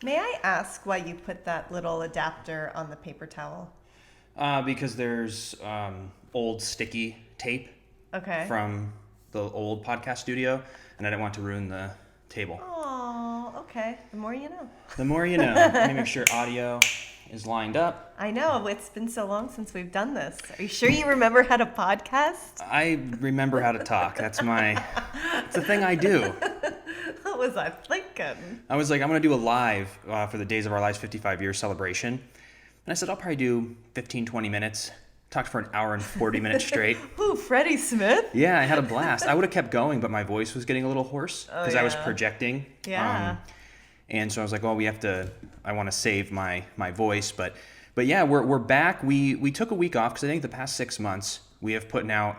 May I ask why you put that little adapter on the paper towel? Because there's old sticky tape Okay. from the old podcast studio, and I didn't want to ruin the table. Oh, okay. The more you know. The more you know. Let me make sure audio is lined up. I know. It's been so long since we've done this. Are you sure you remember how to podcast? I remember how to talk. It's a thing I do. What was I thinking? I was like, I'm going to do a live for the Days of Our Lives 55 year celebration. And I said, I'll probably do 15, 20 minutes. Talked for an hour and 40 minutes straight. Ooh, Freddie Smith? Yeah, I had a blast. I would have kept going, but my voice was getting a little hoarse because I was projecting. Yeah. And so I was like, well, I want to save my voice. But yeah, we're back. We took a week off because I think the past 6 months we have put out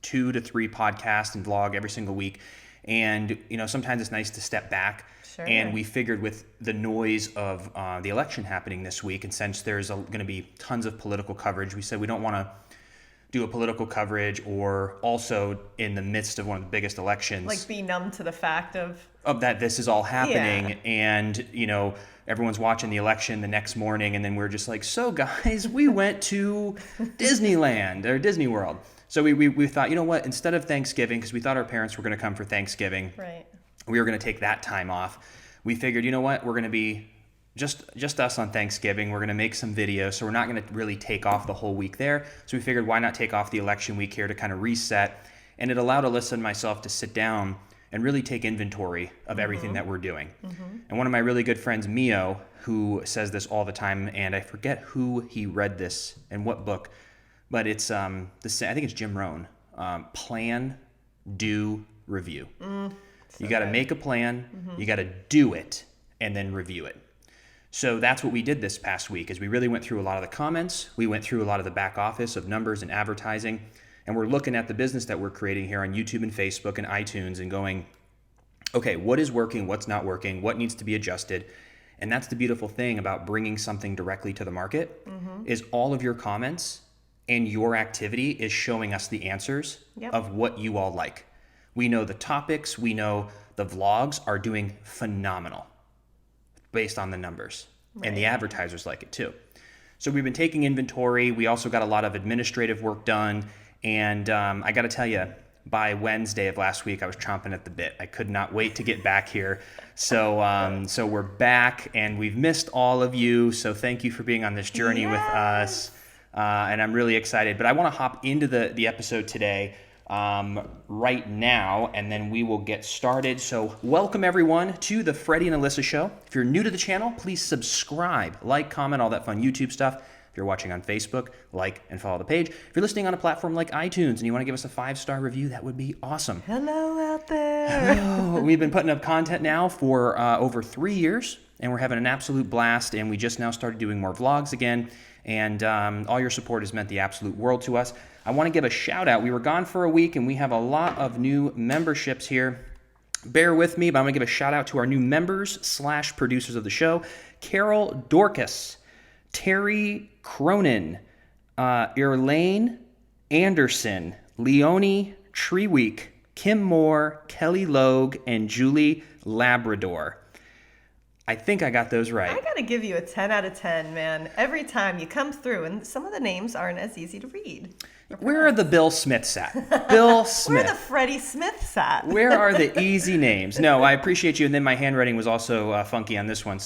2 to 3 podcasts and vlog every single week. And, sometimes it's nice to step back. Sure. And we figured with the noise of the election happening this week, and since there's going to be tons of political coverage, we said we don't want to do a political coverage or also in the midst of one of the biggest elections. Like be numb to the fact of that this is all happening. Yeah. And, everyone's watching the election the next morning. And then we're just like, so guys, we went to Disneyland or Disney World. So we thought, you know what, instead of Thanksgiving, because we thought our parents were going to come for Thanksgiving. Right. We were going to take that time off. We figured, you know what, we're going to be just us on Thanksgiving. We're going to make some videos, so we're not going to really take off the whole week there. So we figured, why not take off the election week here to kind of reset? And it allowed Alyssa and myself to sit down and really take inventory of everything that we're doing. And one of my really good friends, Mio, who says this all the time, and I forget who he read this and what book, but it's I think it's Jim Rohn. Plan, do, review. You got to make a plan, you got to do it, and then review it. So that's what we did this past week, is we really went through a lot of the comments, we went through a lot of the back office of numbers and advertising, and we're looking at the business that we're creating here on YouTube and Facebook and iTunes and going, okay, what is working, what's not working, what needs to be adjusted? And that's the beautiful thing about bringing something directly to the market, is all of your comments and your activity is showing us the answers of what you all like. We know the topics, we know the vlogs are doing phenomenal based on the numbers. Right. And the advertisers like it too. So we've been taking inventory. We also got a lot of administrative work done. And I got to tell you, by Wednesday of last week, I was chomping at the bit. I could not wait to get back here. So so we're back, and we've missed all of you. So thank you for being on this journey with us. And I'm really excited. But I want to hop into the episode today right now, and then we will get started. So welcome everyone to the Freddie and Alyssa Show. If you're new to the channel, please subscribe, like, comment, all that fun YouTube stuff. If you're watching on Facebook, like and follow the page. If you're listening on a platform like iTunes and you want to give us a 5-star review, that would be awesome. Hello out there. Hello. We've been putting up content now for over 3 years, and we're having an absolute blast, and we just now started doing more vlogs again, and all your support has meant the absolute world to us. I want to give a shout out. We were gone for a week, and we have a lot of new memberships here. Bear with me, but I'm going to give a shout out to our new members/producers of the show: Carol Dorcas, Terry Cronin, Irlane Anderson, Leonie Treeweek, Kim Moore, Kelly Logue, and Julie Labrador. I think I got those right. I got to give you a 10 out of 10, man. Every time you come through, and some of the names aren't as easy to read. Where are the Bill Smiths at? Bill Smith. Where are the Freddie Smiths at? Where are the easy names? No, I appreciate you. And then my handwriting was also funky on this one.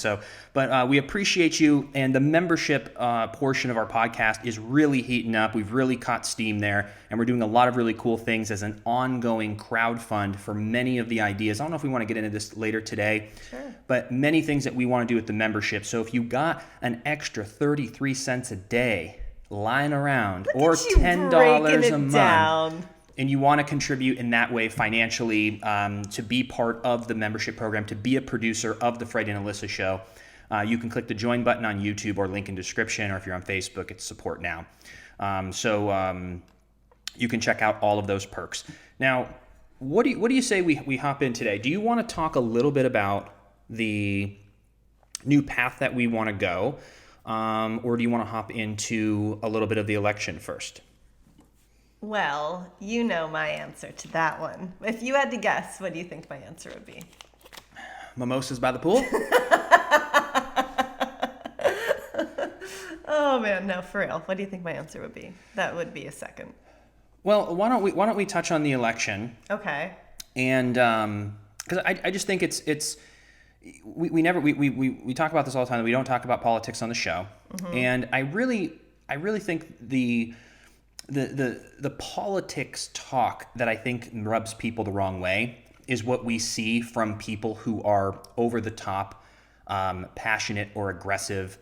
But we appreciate you. And the membership portion of our podcast is really heating up. We've really caught steam there. And we're doing a lot of really cool things as an ongoing crowdfund for many of the ideas. I don't know if we want to get into this later today. Sure. But many things that we want to do with the membership. So if you got an extra 33 cents a day lying around, or $10 a month, and you want to contribute in that way financially to be part of the membership program, to be a producer of the Freddie and Alyssa Show, you can click the join button on YouTube or link in description, or if you're on Facebook, it's support now. So you can check out all of those perks. Now, what do you say we hop in today? Do you want to talk a little bit about the new path that we want to go? Or do you want to hop into a little bit of the election first? Well, you know my answer to that one. If you had to guess, what do you think my answer would be? Mimosas by the pool? No, for real. What do you think my answer would be? That would be a second. Well, why don't we touch on the election? Okay. And because I just think it's we talk about this all the time, that we don't talk about politics on the show. And I really think the politics talk that I think rubs people the wrong way is what we see from people who are over the top, passionate or aggressive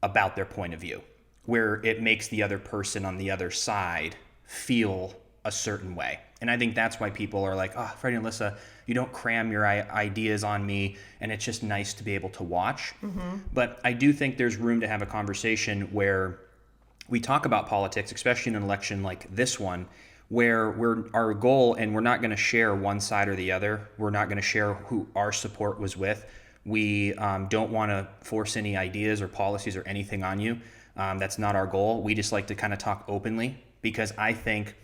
about their point of view, where it makes the other person on the other side feel a certain way. And I think that's why people are like, oh, Freddie and Alyssa, you don't cram your ideas on me, and it's just nice to be able to watch. But I do think there's room to have a conversation where we talk about politics, especially in an election like this one, where our goal, and we're not going to share one side or the other. We're not going to share who our support was with. We don't want to force any ideas or policies or anything on you. That's not our goal. We just like to kind of talk openly, because I think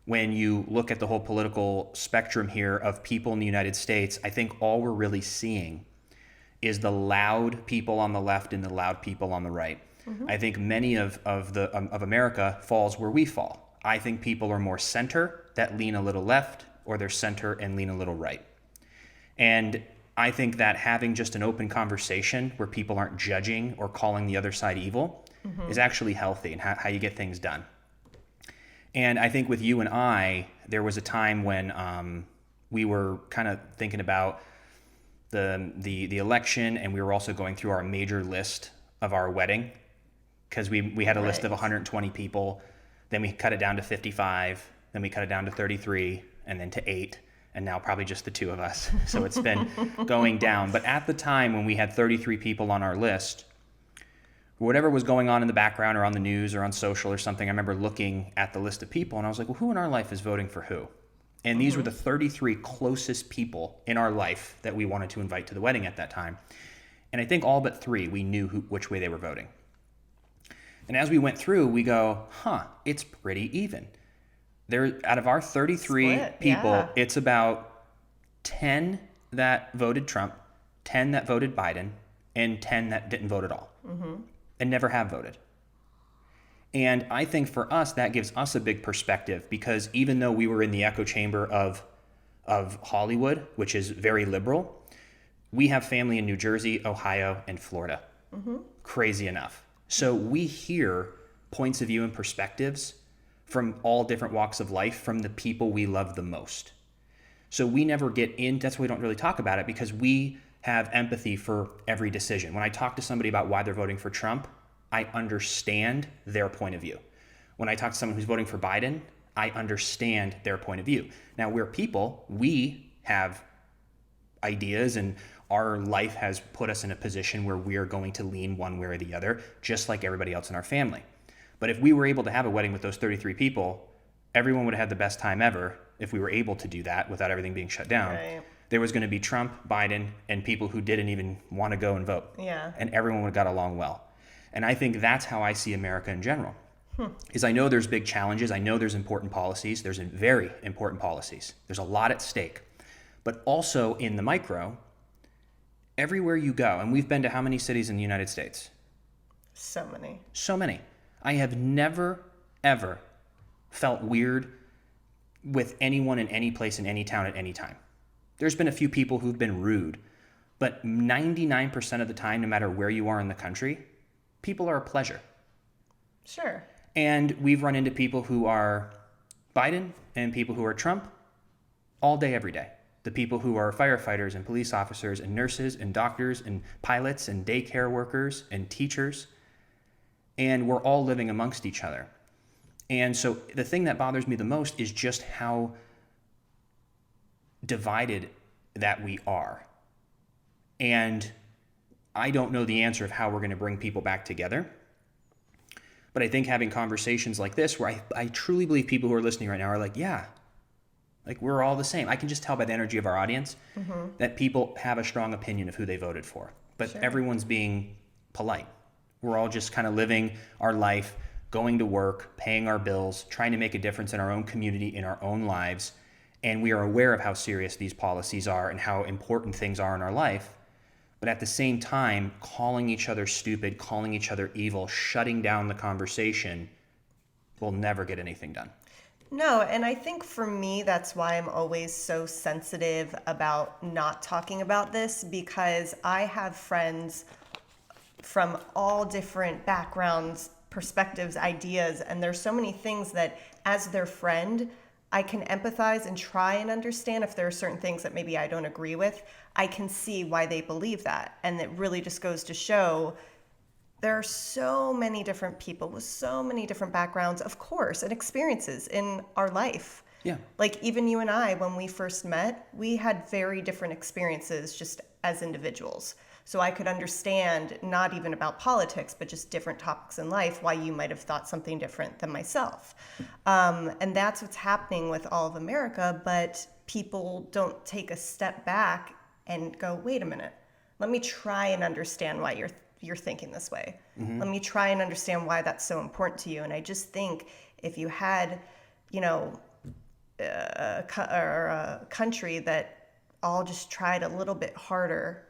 when you look at the whole political spectrum here of people in the United States, I think all we're really seeing is the loud people on the left and the loud people on the right. I think many of America falls where we fall. I think people are more center that lean a little left, or they're center and lean a little right. And I think that having just an open conversation where people aren't judging or calling the other side evil is actually healthy, and how you get things done. And I think with you and I, there was a time when we were kind of thinking about the election, and we were also going through our major list of our wedding, because we had a list of 120 people, then we cut it down to 55, then we cut it down to 33, and then to 8, and now probably just the 2 of us. So it's been going down. But at the time when we had 33 people on our list, whatever was going on in the background or on the news or on social or something, I remember looking at the list of people and I was like, well, who in our life is voting for who? And these were the 33 closest people in our life that we wanted to invite to the wedding at that time. And I think all but 3, we knew which way they were voting. And as we went through, we go, it's pretty even. Out of our 33 Split, people, yeah. it's about 10 that voted Trump, 10 that voted Biden, and 10 that didn't vote at all. And never have voted. And I think for us, that gives us a big perspective, because even though we were in the echo chamber of Hollywood, which is very liberal, we have family in New Jersey, Ohio, and Florida. Crazy enough. So we hear points of view and perspectives from all different walks of life from the people we love the most. So we never get in, that's why we don't really talk about it, because we have empathy for every decision. When I talk to somebody about why they're voting for Trump, I understand their point of view. When I talk to someone who's voting for Biden, I understand their point of view. Now, we're people, we have ideas, and our life has put us in a position where we are going to lean one way or the other, just like everybody else in our family. But if we were able to have a wedding with those 33 people, everyone would have had the best time ever if we were able to do that without everything being shut down. Right. There was going to be Trump, Biden, and people who didn't even want to go and vote. Yeah. And everyone would have got along well. And I think that's how I see America in general. Is I know there's big challenges. I know there's important policies. There's very important policies. There's a lot at stake. But also in the micro, everywhere you go, and we've been to how many cities in the United States? So many. So many. I have never, ever felt weird with anyone in any place, in any town, at any time. There's been a few people who've been rude, but 99% of the time, no matter where you are in the country, people are a pleasure. Sure. And we've run into people who are Biden and people who are Trump all day, every day. The people who are firefighters and police officers and nurses and doctors and pilots and daycare workers and teachers. And we're all living amongst each other. And so the thing that bothers me the most is just how divided that we are. And I don't know the answer of how we're going to bring people back together. But I think having conversations like this, where I truly believe people who are listening right now are like, yeah, like we're all the same. I can just tell by the energy of our audience that people have a strong opinion of who they voted for. But everyone's being polite. We're all just kind of living our life, going to work, paying our bills, trying to make a difference in our own community, in our own lives. And we are aware of how serious these policies are and how important things are in our life. But at the same time, calling each other stupid, calling each other evil, shutting down the conversation will never get anything done. No, and I think for me, that's why I'm always so sensitive about not talking about this, because I have friends from all different backgrounds, perspectives, ideas, and there's so many things that as their friend, I can empathize and try and understand. If there are certain things that maybe I don't agree with, I can see why they believe that. And it really just goes to show there are so many different people with so many different backgrounds, of course, and experiences in our life. Yeah. Like even you and I, when we first met, we had very different experiences just as individuals. So I could understand, not even about politics, but just different topics in life, why you might have thought something different than myself. And that's what's happening with all of America, but people don't take a step back and go, wait a minute, let me try and understand why you're thinking this way. Mm-hmm. Let me try and understand why that's so important to you. And I just think if you had, a country that all just tried a little bit harder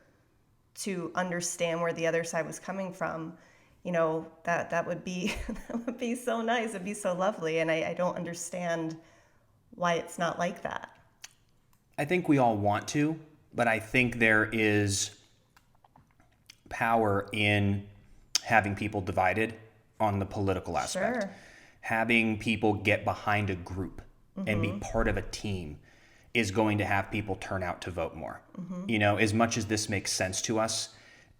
to understand where the other side was coming from, that would be that would be so nice. It'd be so lovely. And I don't understand why it's not like that. I think we all want to, but I think there is power in having people divided on the political aspect. Sure. Having people get behind a group and be part of a team is going to have people turn out to vote more. As much as this makes sense to us,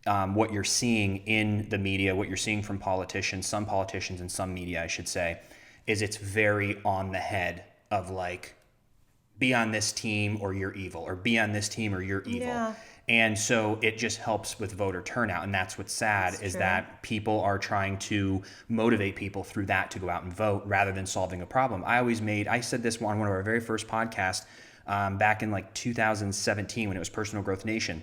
what you're seeing in the media, what you're seeing from politicians, some politicians and some media, I should say, is it's very on the head of like, be on this team or you're evil, or be on this team or you're evil. Yeah. And so it just helps with voter turnout. And that's what's sad, is that people are trying to motivate people through that to go out and vote rather than solving a problem. I said this on one of our very first podcasts back in like 2017 when it was Personal Growth Nation.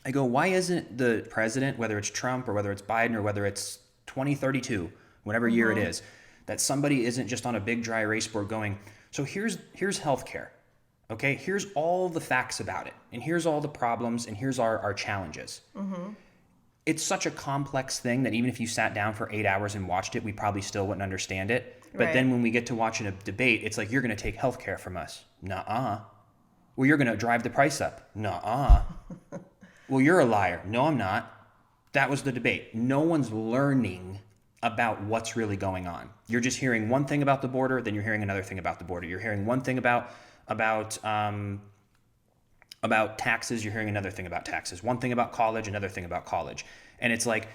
I go, why isn't the president, whether it's Trump or whether it's Biden or whether it's 2032, whatever year it is, that somebody isn't just on a big dry erase board going, so here's healthcare. Okay, here's all the facts about it, and here's all the problems, and here's our challenges. It's such a complex thing that even if you sat down for 8 hours and watched it, we probably still wouldn't understand it. But then when we get to watching a debate, it's like, you're going to take healthcare from us. Nuh-uh. Well, you're going to drive the price up. Nuh-uh. Well, you're a liar. No, I'm not. That was the debate. No one's learning about what's really going on. You're just hearing one thing about the border, then you're hearing another thing about the border. You're hearing one thing about taxes, you're hearing another thing about taxes. One thing about college, another thing about college. And it's like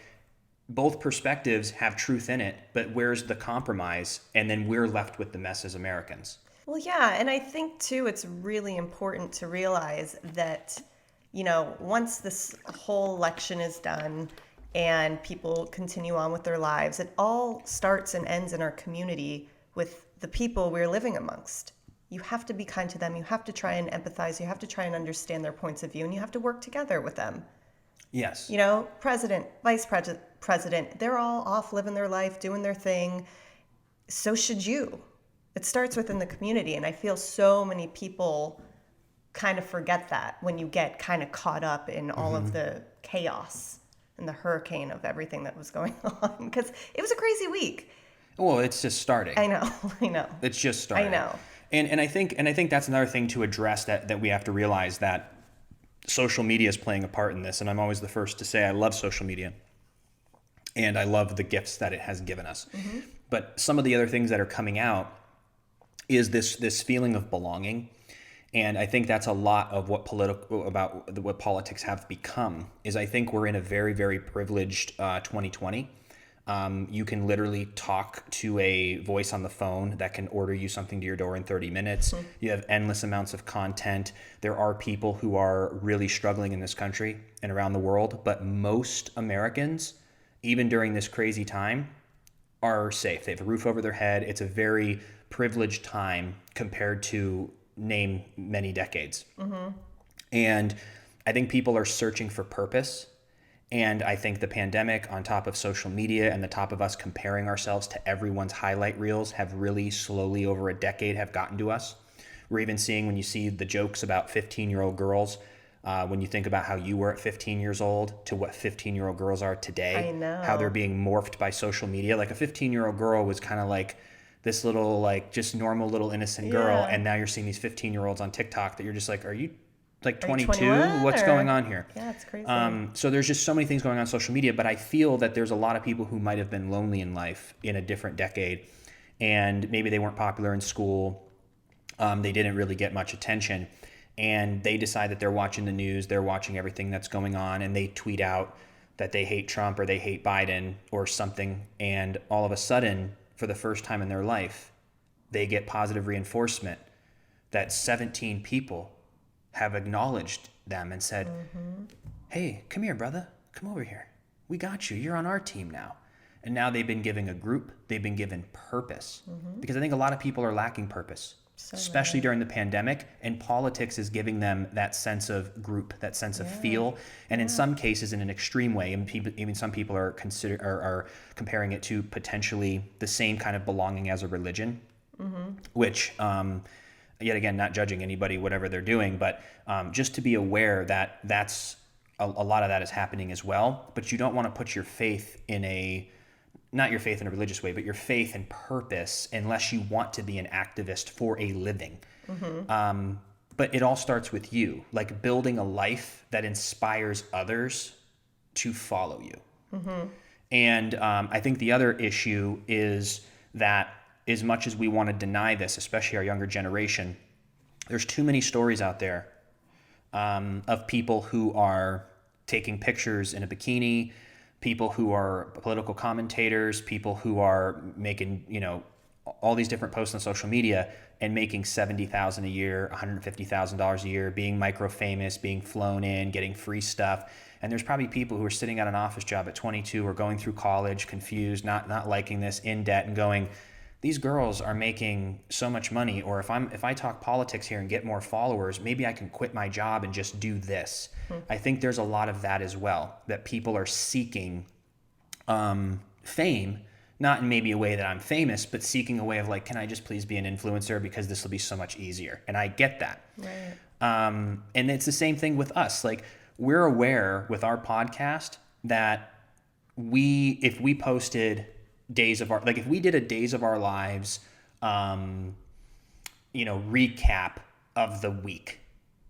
both perspectives have truth in it, but where's the compromise? And then we're left with the mess as Americans. Well, yeah, and I think too it's really important to realize that, once this whole election is done and people continue on with their lives, it all starts and ends in our community with the people we're living amongst. You have to be kind to them. You have to try and empathize. You have to try and understand their points of view, and you have to work together with them. Yes. President, vice president, they're all off living their life, doing their thing. So should you. It starts within the community, and I feel so many people kind of forget that when you get kind of caught up in all of the chaos and the hurricane of everything that was going on, because it was a crazy week. Well, it's just starting. I know. It's just starting. I know. And I think that's another thing to address that we have to realize, that social media is playing a part in this. And I'm always the first to say I love social media and I love the gifts that it has given us. But some of the other things that are coming out is this feeling of belonging. And I think that's a lot of what politics have become. Is I think we're in a very, very privileged 2020. You can literally talk to a voice on the phone that can order you something to your door in 30 minutes. You have endless amounts of content. There are people who are really struggling in this country and around the world, but most Americans, even during this crazy time, are safe. They have a roof over their head. It's a very privileged time compared to name many decades. And I think people are searching for purpose. And I think the pandemic, on top of social media and the top of us comparing ourselves to everyone's highlight reels, have really slowly over a decade have gotten to us. We're even seeing, when you see the jokes about 15-year-old girls When you think about how you were at 15 years old to what 15-year-old girls are today, I know. how they're being morphed by social media. Like a 15-year-old girl was kind of like this little, like just normal little innocent girl. Yeah. And now you're seeing these 15-year-olds on TikTok that you're just like, are you like Are you 22? 21 What's or- going on here? Yeah, it's crazy. So there's just so many things going on social media, but I feel that there's a lot of people who might have been lonely in life in a different decade, and maybe they weren't popular in school. They didn't really get much attention, and they decide that they're watching the news, they're watching everything that's going on, and they tweet out that they hate Trump or they hate Biden or something, and all of a sudden, for the first time in their life, they get positive reinforcement that 17 people have acknowledged them and said, hey, come here, brother. Come over here. We got you. You're on our team now. And now they've been given a group. They've been given purpose. Because I think a lot of people are lacking purpose, especially during the pandemic. And politics is giving them that sense of group, that sense of feel. And in some cases, in an extreme way, and even some people are are comparing it to potentially the same kind of belonging as a religion, which yet again, not judging anybody, whatever they're doing, but just to be aware that that's a lot of that is happening as well. But you don't want to put your faith in not your faith in a religious way, but your faith in purpose, unless you want to be an activist for a living. But it all starts with you, like building a life that inspires others to follow you. And I think the other issue is that as much as we want to deny this, especially our younger generation, there's too many stories out there of people who are taking pictures in a bikini, people who are political commentators, people who are making, all these different posts on social media and making $70,000 a year, $150,000 a year, being micro famous, being flown in, getting free stuff. And there's probably people who are sitting at an office job at 22 or going through college, confused, not liking this, in debt, and going, these girls are making so much money, or if I talk politics here and get more followers, maybe I can quit my job and just do this. I think there's a lot of that as well, that people are seeking fame, not in maybe a way that I'm famous, but seeking a way of like, can I just please be an influencer because this will be so much easier? And I get that. Right. And it's the same thing with us. Like, we're aware with our podcast that if we posted if we did a days of our lives, recap of the week,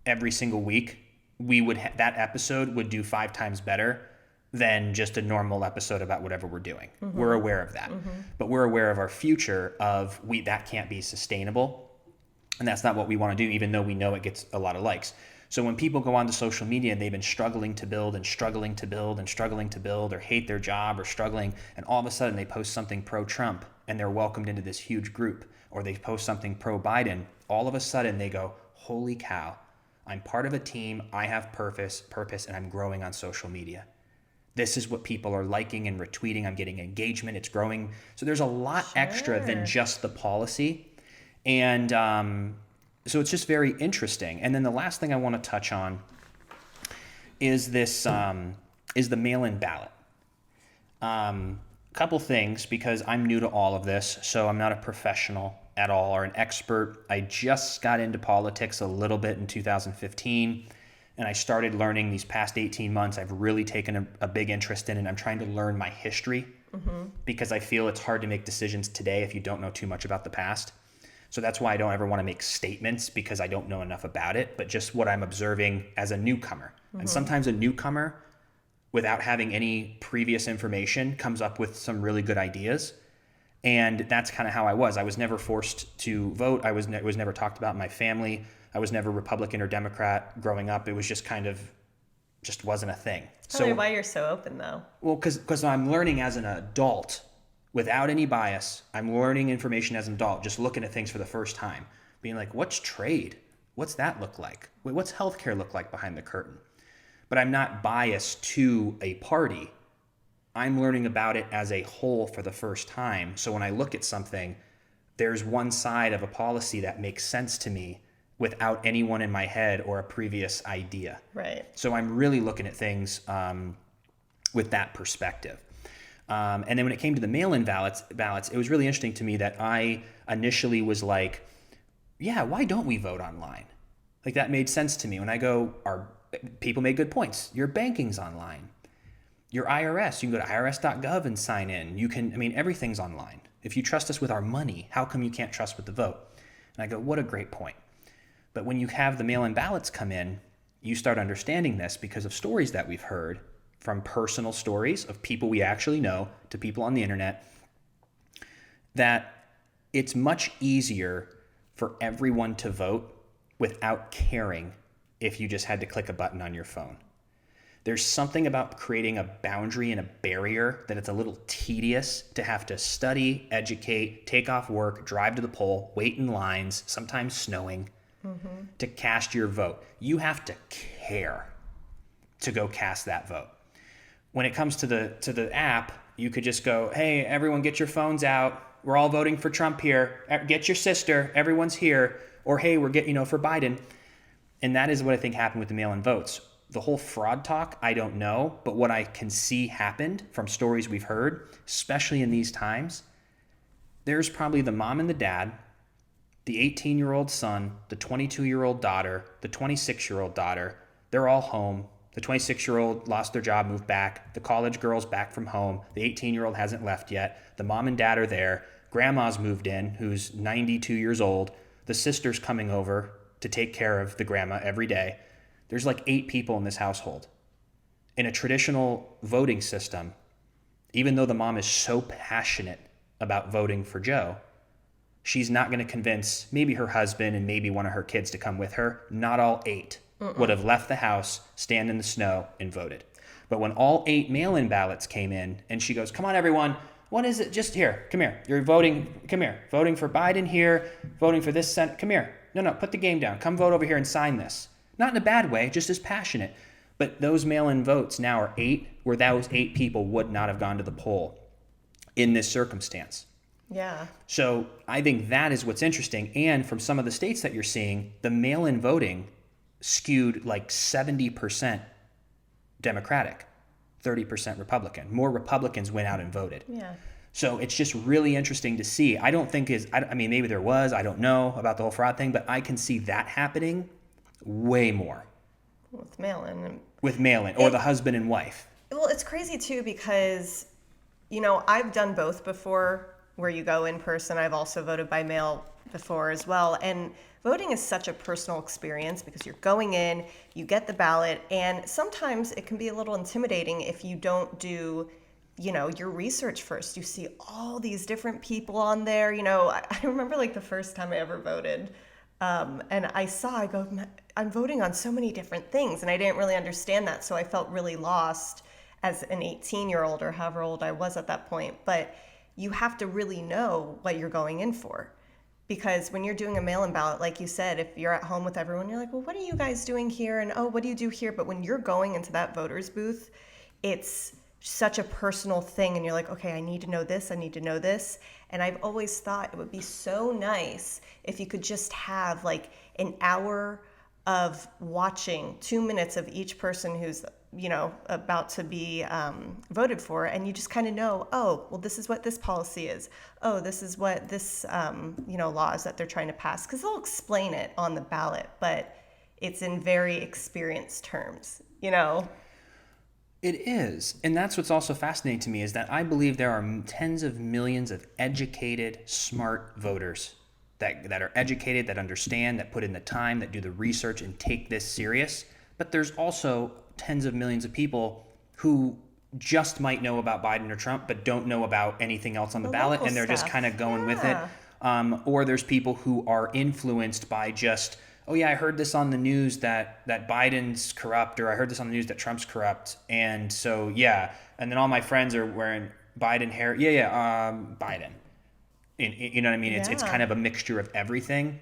every single week, we would that episode would do 5 times better than just a normal episode about whatever we're doing. We're aware of that, but we're aware of our future that can't be sustainable. And that's not what we want to do, even though we know it gets a lot of likes. So when people go onto social media and they've been struggling to build and struggling to build and struggling to build, or hate their job or struggling, and all of a sudden they post something pro-Trump and they're welcomed into this huge group, or they post something pro-Biden, all of a sudden they go, holy cow, I'm part of a team, I have purpose, and I'm growing on social media. This is what people are liking and retweeting. I'm getting engagement, it's growing. So there's a lot extra than just the policy. And so it's just very interesting. And then the last thing I want to touch on is this is the mail-in ballot. Couple things, because I'm new to all of this, so I'm not a professional at all or an expert. I just got into politics a little bit in 2015, and I started learning these past 18 months. I've really taken a big interest in it. I'm trying to learn my history because I feel it's hard to make decisions today if you don't know too much about the past. So that's why I don't ever want to make statements, because I don't know enough about it, but just what I'm observing as a newcomer. And sometimes a newcomer, without having any previous information, comes up with some really good ideas. And that's kind of how I was. I was never forced to vote. It was never talked about in my family. I was never Republican or Democrat growing up. It was just just wasn't a thing. Tell me why you're so open, though. Well, because I'm learning as an adult, without any bias. I'm learning information as an adult, just looking at things for the first time, being like, what's trade? What's that look like? What's healthcare look like behind the curtain? But I'm not biased to a party. I'm learning about it as a whole for the first time. So when I look at something, there's one side of a policy that makes sense to me without anyone in my head or a previous idea. Right. So I'm really looking at things with that perspective. And then when it came to the mail-in ballots, it was really interesting to me that I initially was like, yeah, why don't we vote online? Like, that made sense to me. When I go, people made good points. Your banking's online. Your IRS, you can go to irs.gov and sign in. You can, I mean, everything's online. If you trust us with our money, how come you can't trust with the vote? And I go, what a great point. But when you have the mail-in ballots come in, you start understanding this because of stories that we've heard, from personal stories of people we actually know to people on the internet, that it's much easier for everyone to vote without caring if you just had to click a button on your phone. There's something about creating a boundary and a barrier that it's a little tedious to have to study, educate, take off work, drive to the poll, wait in lines, sometimes snowing, to cast your vote. You have to care to go cast that vote. When it comes to the app, you could just go, hey, everyone get your phones out. We're all voting for Trump here. Get your sister. Everyone's here. Or, hey, we're getting, for Biden. And that is what I think happened with the mail-in votes. The whole fraud talk, I don't know. But what I can see happened from stories we've heard, especially in these times, there's probably the mom and the dad, the 18-year-old son, the 22-year-old daughter, the 26-year-old daughter. They're all home. The 26-year-old lost their job, moved back. The college girl's back from home. The 18-year-old hasn't left yet. The mom and dad are there. Grandma's moved in, who's 92 years old. The sister's coming over to take care of the grandma every day. There's like 8 people in this household. In a traditional voting system, even though the mom is so passionate about voting for Joe, she's not going to convince maybe her husband and maybe one of her kids to come with her. Not all 8 would have left the house, stand in the snow, and voted. But when all 8 mail-in ballots came in, and she goes, come on, everyone, what is it? Just here, come here. You're voting, come here. Voting for Biden here, voting for this Senate, come here. No, put the game down. Come vote over here and sign this. Not in a bad way, just as passionate. But those mail-in votes now are 8, where those 8 people would not have gone to the poll in this circumstance. Yeah. So I think that is what's interesting. And from some of the states that you're seeing, the mail-in voting skewed like 70% Democratic, 30% Republican. More Republicans went out and voted. Yeah. So it's just really interesting to see. I don't think I mean, maybe there was, I don't know about the whole fraud thing, but I can see that happening way more. With mail-in. With mail-in, or the husband and wife. Well, it's crazy too because, I've done both before, where you go in person. I've also voted by mail before as well. And voting is such a personal experience because you're going in, you get the ballot, and sometimes it can be a little intimidating if you don't do, your research first. You see all these different people on there. I remember like the first time I ever voted, and I go, I'm voting on so many different things, and I didn't really understand that. So I felt really lost as an 18-year-old or however old I was at that point. But you have to really know what you're going in for. Because when you're doing a mail-in ballot, like you said, if you're at home with everyone, you're like, well, what are you guys doing here? And, oh, what do you do here? But when you're going into that voter's booth, it's such a personal thing. And you're like, okay, I need to know this. I need to know this. And I've always thought it would be so nice if you could just have like an hour of watching 2 minutes of each person who's, about to be voted for. And you just kind of know, oh, well, this is what this policy is. Oh, this is what this, law is that they're trying to pass. Because they'll explain it on the ballot, but it's in very experienced terms, It is. And that's what's also fascinating to me is that I believe there are tens of millions of educated, smart voters that are educated, that understand, that put in the time, that do the research and take this serious. But there's also tens of millions of people who just might know about Biden or Trump, but don't know about anything else on the ballot, and they're just kind of going with it. Or there's people who are influenced by just, oh yeah, I heard this on the news that Biden's corrupt, or I heard this on the news that Trump's corrupt, and so yeah, and then all my friends are wearing Biden hair. Biden. You know what I mean? It's kind of a mixture of everything.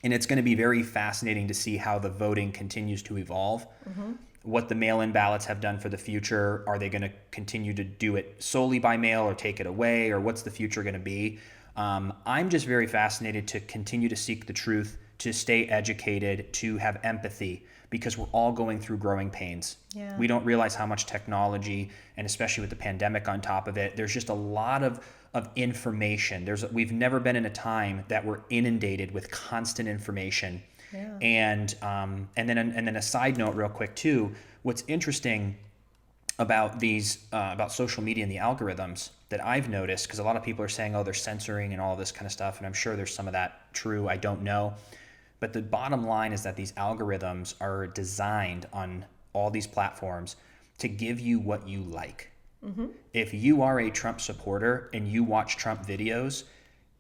And it's going to be very fascinating to see how the voting continues to evolve. Mm-hmm. What the mail-in ballots have done for the future. Are they going to continue to do it solely by mail or take it away? Or what's the future going to be? I'm just very fascinated to continue to seek the truth, to stay educated, to have empathy, because we're all going through growing pains. Yeah. We don't realize how much technology, and especially with the pandemic on top of it, there's just a lot of information. We've never been in a time that we're inundated with constant information. Yeah. And then a side note real quick too, what's interesting about these about social media and the algorithms that I've noticed, because a lot of people are saying, oh, they're censoring and all this kind of stuff, and I'm sure there's some of that true, I don't know. But the bottom line is that these algorithms are designed on all these platforms to give you what you like. If you are a Trump supporter and you watch Trump videos,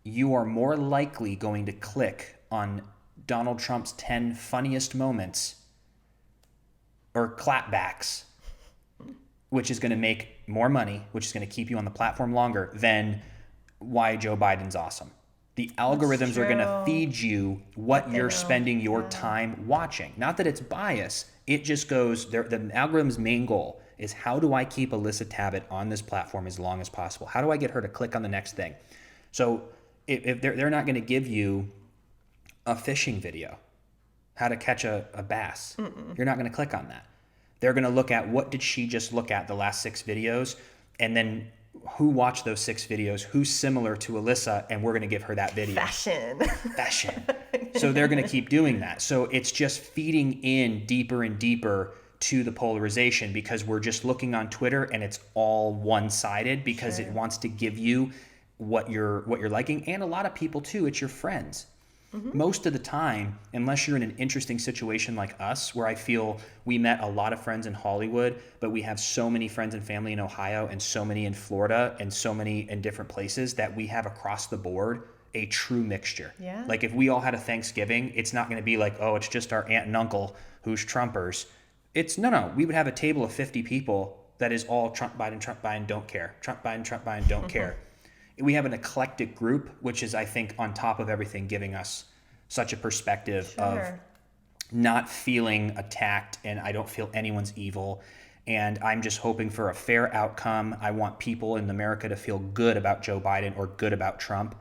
you are more likely going to click on Donald Trump's 10 funniest moments or clapbacks, which is going to make more money, which is going to keep you on the platform longer, than why Joe Biden's awesome. The algorithms are going to feed you what you're spending your time watching. Not that it's bias. It just goes, the algorithm's main goal is, how do I keep Alyssa Tabbitt on this platform as long as possible? How do I get her to click on the next thing? So if they're not going to give you a fishing video, how to catch a bass, you're not going to click on that. They're going to look at, what did she just look at the last 6 videos? And then who watched those 6 videos, who's similar to Alyssa, and we're going to give her that video. Fashion. So they're going to keep doing that. So it's just feeding in deeper and deeper to the polarization, because we're just looking on Twitter and it's all one-sided, because it wants to give you what you're liking. And a lot of people too, it's your friends. Most of the time, unless you're in an interesting situation like us, where I feel we met a lot of friends in Hollywood, but we have so many friends and family in Ohio, and so many in Florida, and so many in different places, that we have across the board a true mixture. Yeah. Like if we all had a Thanksgiving, it's not going to be like, oh, it's just our aunt and uncle who's Trumpers. It's no. We would have a table of 50 people that is all Trump, Biden, don't care. Trump, Biden, don't care. We have an eclectic group, which is, I think, on top of everything, giving us such a perspective of not feeling attacked, and I don't feel anyone's evil. And I'm just hoping for a fair outcome. I want people in America to feel good about Joe Biden or good about Trump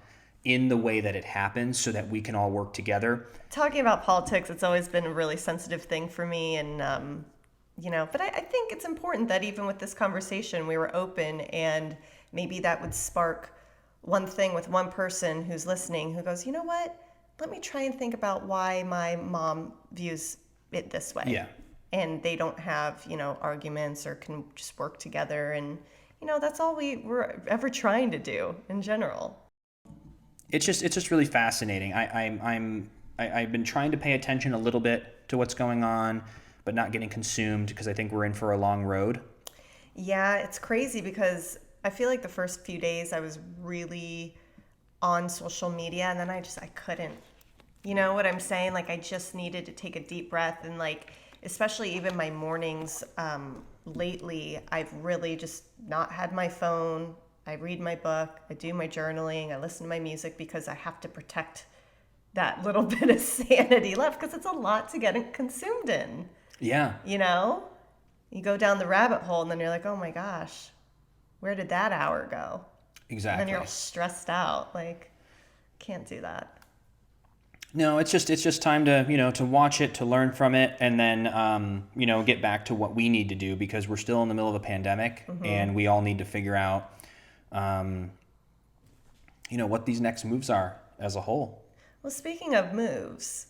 in the way that it happens, so that we can all work together. Talking about politics, it's always been a really sensitive thing for me. And, but I think it's important that even with this conversation, we were open, and maybe that would spark one thing with one person who's listening, who goes, you know what? Let me try and think about why my mom views it this way. Yeah. And they don't have, arguments, or can just work together. And, that's all we were ever trying to do in general. It's just really fascinating. I've been trying to pay attention a little bit to what's going on, but not getting consumed, because I think we're in for a long road. Yeah, it's crazy, because I feel like the first few days I was really on social media, and then I couldn't. You know what I'm saying? Like, I just needed to take a deep breath, and especially even my mornings lately, I've really just not had my phone. I read my book, I do my journaling, I listen to my music, because I have to protect that little bit of sanity left, because it's a lot to get consumed in. Yeah. You go down the rabbit hole, and then you're like, oh my gosh, where did that hour go? Exactly. And then you're all stressed out. Can't do that. No, it's just time to, to watch it, to learn from it, and then, get back to what we need to do, because we're still in the middle of a pandemic, and we all need to figure out, what these next moves are as a whole. Well, speaking of moves,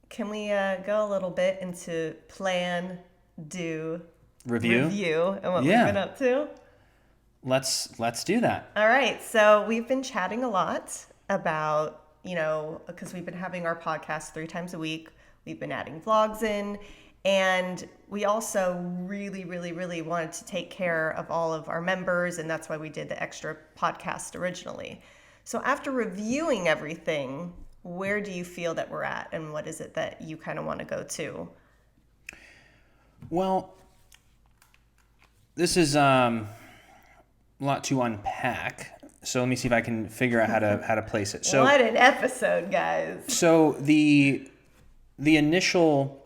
can we go a little bit into plan, do, review, and what we've been up to? Let's do that. All right. So we've been chatting a lot about, because we've been having our podcast 3 times a week. We've been adding vlogs in, and we also really, really, really wanted to take care of all of our members, and that's why we did the extra podcast originally. So after reviewing everything, where do you feel that we're at, and what is it that you kind of want to go to? Well, this is a lot to unpack. So let me see if I can figure out how to place it. So what an episode, guys. So the initial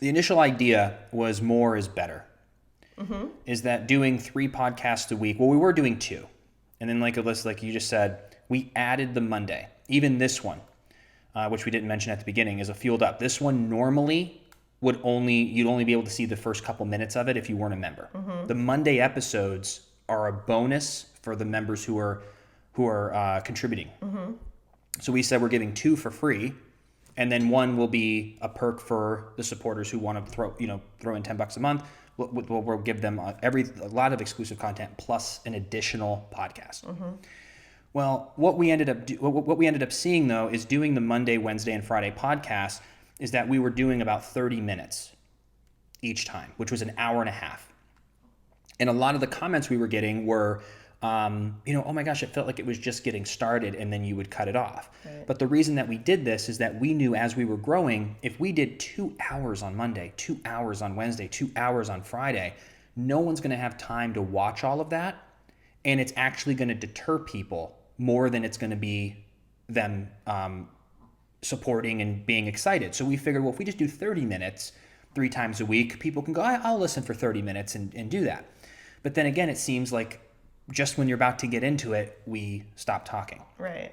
idea was more is better. Is that doing 3 podcasts a week? Well, we were doing 2. And then like you just said, we added the Monday. Even this one, which we didn't mention at the beginning, is a Fueled Up. This one normally you'd only be able to see the first couple minutes of it if you weren't a member. The Monday episodes are a bonus for the members who are contributing. So we said we're giving 2 for free, And then one will be a perk for the supporters who want to throw in $10 a month. We'll give them a lot of exclusive content plus an additional podcast. Well, what we ended up seeing though is doing the Monday, Wednesday, and Friday podcast is that we were doing about 30 minutes each time, which was an hour and a half. And a lot of the comments we were getting were, oh my gosh, it felt like it was just getting started and then you would cut it off. Right. But the reason that we did this is that we knew as we were growing, if we did 2 hours on Monday, 2 hours on Wednesday, 2 hours on Friday, no one's going to have time to watch all of that. And it's actually going to deter people more than it's going to be them supporting and being excited. So we figured, well, if we just do 30 minutes 3 times a week, people can go, I'll listen for 30 minutes and do that. But then again, it seems like just when you're about to get into it, we stop talking. Right.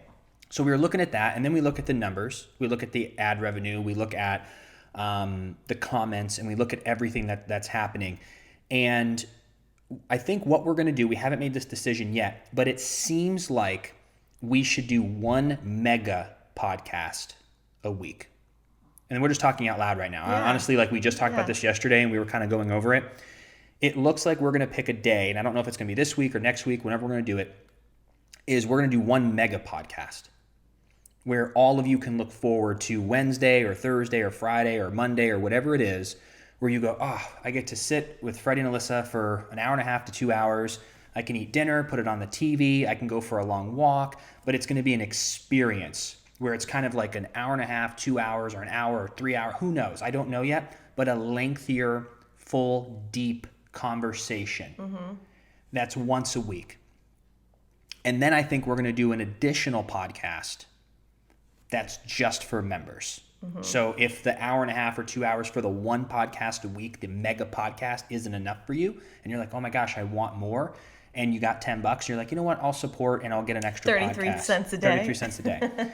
So we were looking at that, and then we look at the numbers. We look at the ad revenue. We look at the comments, and we look at everything that's happening. And I think what we're going to do, we haven't made this decision yet, but it seems like we should do 1 mega podcast a week. And we're just talking out loud right now. Yeah. Honestly, like we just talked about this yesterday, and we were kind of going over it. It looks like we're going to pick a day, and I don't know if it's going to be this week or next week, whenever we're going to do it, is we're going to do 1 mega podcast where all of you can look forward to Wednesday or Thursday or Friday or Monday or whatever it is, where you go, I get to sit with Freddie and Alyssa for an hour and a half to 2 hours. I can eat dinner, put it on the TV. I can go for a long walk, but it's going to be an experience where it's kind of like an hour and a half, 2 hours, or an hour or 3 hours. Who knows? I don't know yet, but a lengthier, full, deep conversation. That's once a week. And then I think we're going to do an additional podcast that's just for members. So if the hour and a half or 2 hours for the 1 podcast a week, the mega podcast, isn't enough for you, and you're like, oh my gosh, I want more, and you got $10, you're like, you know what, I'll support and I'll get an extra 33 podcast. cents a day. 33 cents a day.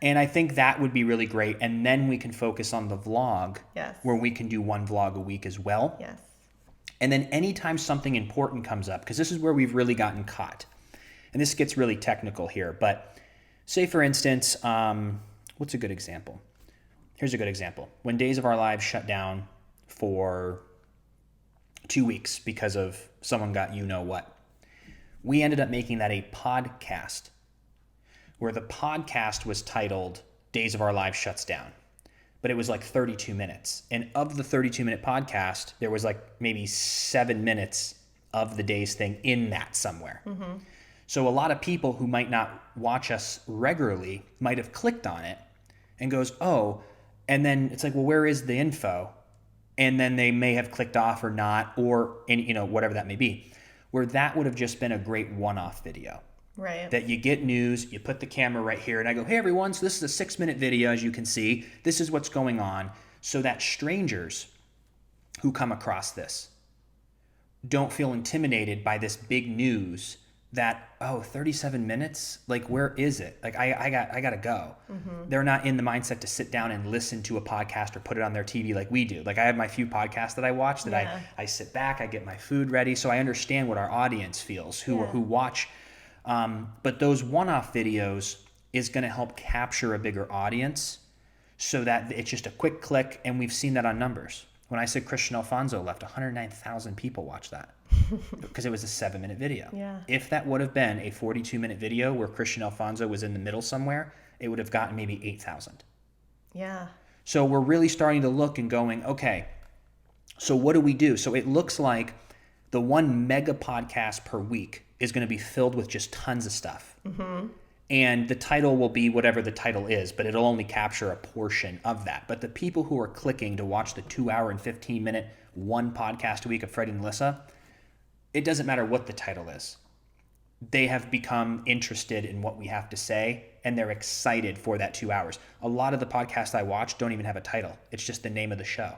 And I think that would be really great. And then we can focus on the vlog, where we can do 1 vlog a week as well. Yes. And then anytime something important comes up, because this is where we've really gotten caught, and this gets really technical here, but say for instance, what's a good example? Here's a good example. When Days of Our Lives shut down for 2 weeks because of someone got you know what, we ended up making that a podcast where the podcast was titled Days of Our Lives Shuts Down. But it was like 32 minutes. And of the 32-minute podcast, there was like maybe 7 minutes of the day's thing in that somewhere. So a lot of people who might not watch us regularly might have clicked on it and goes, oh, and then it's like, well, where is the info? And then they may have clicked off or not, or whatever that may be, where that would have just been a great one-off video. Right. That you get news, you put the camera right here, and I go, hey everyone, so this is a 6-minute video, as you can see. This is what's going on, so that strangers who come across this don't feel intimidated by this big news that, 37 minutes? Like, where is it? Like, I got to go. They're not in the mindset to sit down and listen to a podcast or put it on their TV like we do. Like, I have my few podcasts that I watch that I sit back, I get my food ready, so I understand what our audience feels, who watch. But those one-off videos is going to help capture a bigger audience so that it's just a quick click, and we've seen that on numbers. When I said Christian Alfonso left, 109,000 people watched that because it was a 7-minute video. Yeah. If that would have been a 42-minute video where Christian Alfonso was in the middle somewhere, it would have gotten maybe 8,000. Yeah. So we're really starting to look and going, okay, so what do we do? So it looks like the 1 mega podcast per week is going to be filled with just tons of stuff. And the title will be whatever the title is, but it'll only capture a portion of that. But the people who are clicking to watch the 2 hour and 15-minute 1 podcast a week of Freddie and Alyssa, it doesn't matter what the title is. They have become interested in what we have to say, and they're excited for that 2 hours. A lot of the podcasts I watch don't even have a title. It's just the name of the show.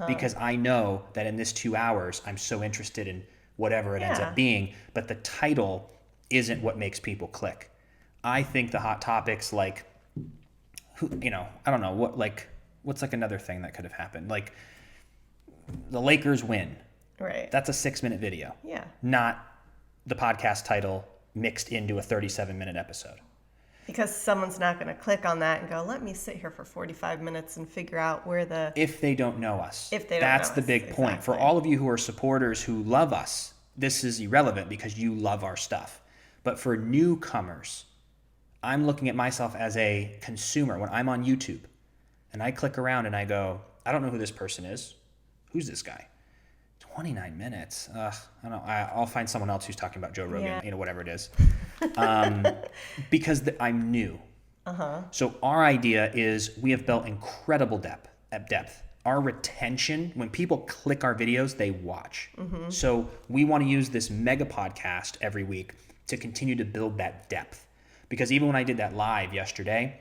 Because I know that in this 2 hours, I'm so interested in whatever it ends up being, but the title isn't what makes people click. I think the hot topics like, I don't know, what's like another thing that could have happened? Like the Lakers win. Right. That's a 6-minute video. Yeah. Not the podcast title mixed into a 37-minute episode. Because someone's not going to click on that and go, let me sit here for 45 minutes and figure out where the... If they don't know us. If they don't That's know the us, big point. For exactly. all of you who are supporters who love us, this is irrelevant because you love our stuff. But for newcomers, I'm looking at myself as a consumer. When I'm on YouTube and I click around and I go, I don't know who this person is. Who's this guy? 29 minutes. I don't know. I'll find someone else who's talking about Joe Rogan, Yeah. whatever it is. Because I'm new. So our idea is we have built incredible depth. Our retention, when people click our videos, they watch. So we want to use this mega podcast every week to continue to build that depth. Because even when I did that live yesterday,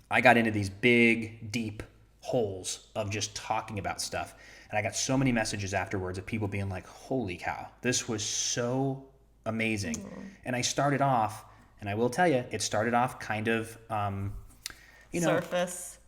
I got into these big, deep holes of just talking about stuff. And I got so many messages afterwards of people being like, holy cow, this was so amazing. And I started off, and I will tell you, it started off kind of, surface.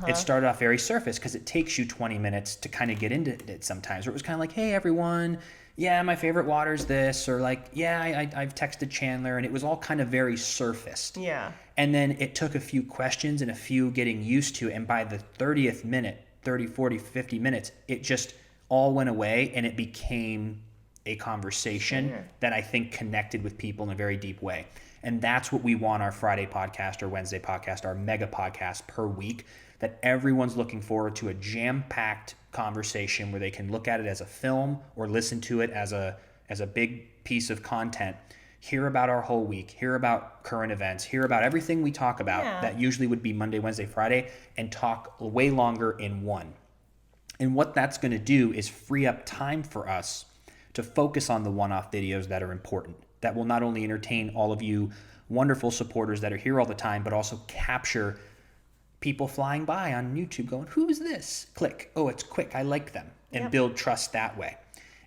It started off very surface because it takes you 20 minutes to kind of get into it sometimes. Or it was kind of like, hey, everyone, yeah, my favorite water's this. Or like, yeah, I've texted Chandler. And it was all kind of very surfaced. Yeah. And then it took a few questions and a few getting used to. And by the 30th minute, 30, 40, 50 minutes, it just all went away and it became a conversation that I think connected with people in a very deep way. And that's what we want our Friday podcast or Wednesday podcast, our mega podcast per week, that everyone's looking forward to a jam-packed conversation where they can look at it as a film or listen to it as a big piece of content, hear about our whole week, hear about current events, hear about everything we talk about that usually would be Monday, Wednesday, Friday, and talk way longer in one. And what that's going to do is free up time for us to focus on the one-off videos that are important, that will not only entertain all of you wonderful supporters that are here all the time, but also capture people flying by on YouTube going, who is this? Click. Oh, it's quick. I like them. And build trust that way.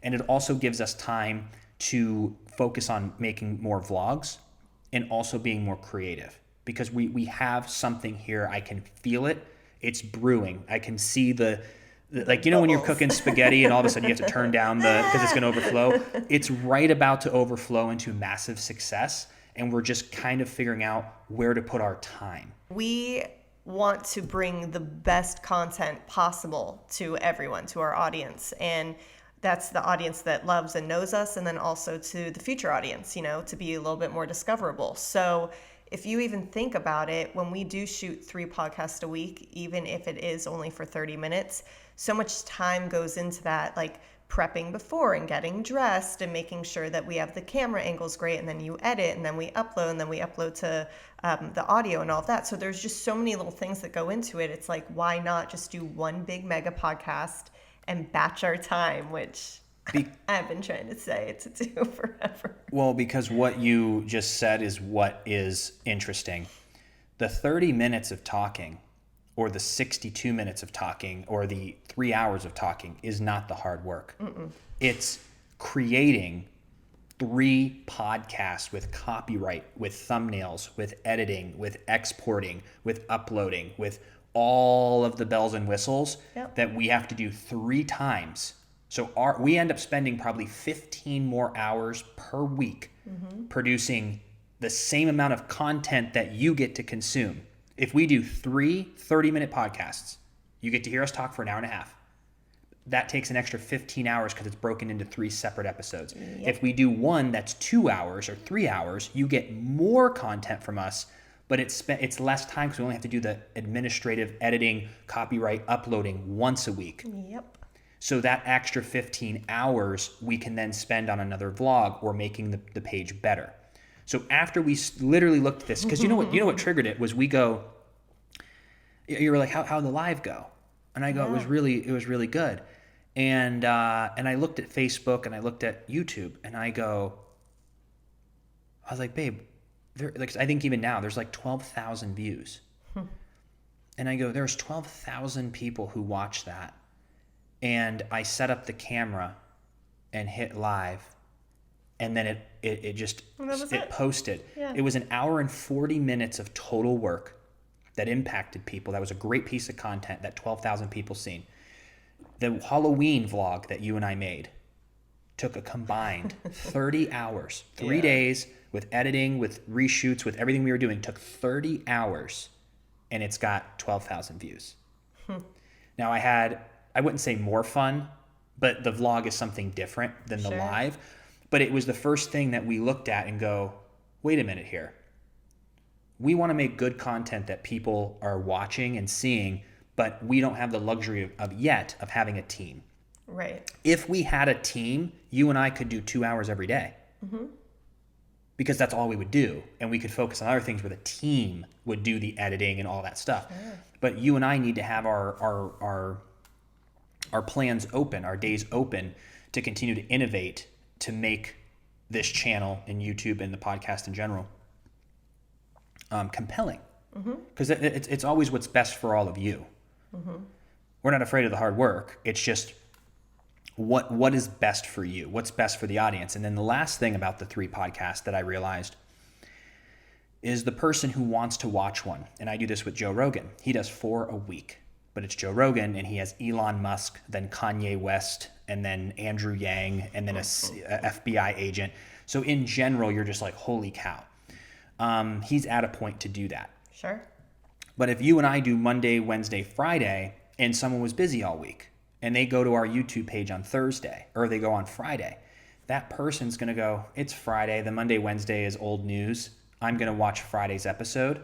And it also gives us time to focus on making more vlogs and also being more creative because we have something here. I can feel it. It's brewing. I can see the like, you know, when you're cooking spaghetti and all of a sudden you have to turn down because it's going to overflow. It's right about to overflow into massive success. And we're just kind of figuring out where to put our time. We want to bring the best content possible to everyone, to our audience. And that's the audience that loves and knows us. And then also to the future audience, you know, to be a little bit more discoverable. So if you even think about it, when we do shoot 3 podcasts a week, even if it is only for 30 minutes, so much time goes into that, like prepping before and getting dressed and making sure that we have the camera angles great. And then you edit and then we upload and then we upload to the audio and all of that. So there's just so many little things that go into it. It's like, why not just do one big mega podcast and batch our time, which I've been trying to say to do forever. Well, because what you just said is what is interesting. The 30 minutes of talking or the 62 minutes of talking or the 3 hours of talking is not the hard work. It's creating 3 podcasts with copyright, with thumbnails, with editing, with exporting, with uploading, with all of the bells and whistles that we have to do 3 times. So we end up spending probably 15 more hours per week producing the same amount of content that you get to consume. If we do 3 30-minute podcasts, you get to hear us talk for an hour and a half. That takes an extra 15 hours because it's broken into 3 separate episodes. If we do one that's 2 hours or 3 hours, you get more content from us, but it's less time because we only have to do the administrative editing, copyright, uploading once a week. So that extra 15 hours we can then spend on another vlog or making the page better. So after we literally looked at this, because you know what triggered it was you were like, how'd the live go? And I go, it was really good. And I looked at Facebook and I looked at YouTube and I was like, babe, I think even now there's like 12,000 views. And I go, there's 12,000 people who watch that. And I set up the camera and hit live. And then it posted. It was an hour and 40 minutes of total work that impacted people. That was a great piece of content that 12,000 people seen. The Halloween vlog that you and I made, took a combined 30 hours, 3 Yeah. days with editing, with reshoots, with everything we were doing, took 30 hours, and it's got 12,000 views. Now I wouldn't say more fun, but the vlog is something different than the Sure. live. But it was the first thing that we looked at and go, wait a minute here. We want to make good content that people are watching and seeing, but we don't have the luxury of having a team. Right. If we had a team, you and I could do 2 hours every day. Because that's all we would do. And we could focus on other things where the team would do the editing and all that stuff. Sure. But you and I need to have our plans open, our days open to continue to innovate, to make this channel and YouTube and the podcast in general compelling. Because it's always what's best for all of you. We're not afraid of the hard work. It's just what is best for you, what's best for the audience. And then the last thing about the 3 podcasts that I realized is the person who wants to watch one. And I do this with Joe Rogan. He does 4 a week, but it's Joe Rogan, and he has Elon Musk, then Kanye West, and then Andrew Yang, and then a FBI agent. So in general, you're just like, holy cow. He's at a point to do that. Sure. But if you and I do Monday, Wednesday, Friday, and someone was busy all week, and they go to our YouTube page on Thursday, or they go on Friday, that person's going to go, it's Friday, the Monday, Wednesday is old news. I'm going to watch Friday's episode.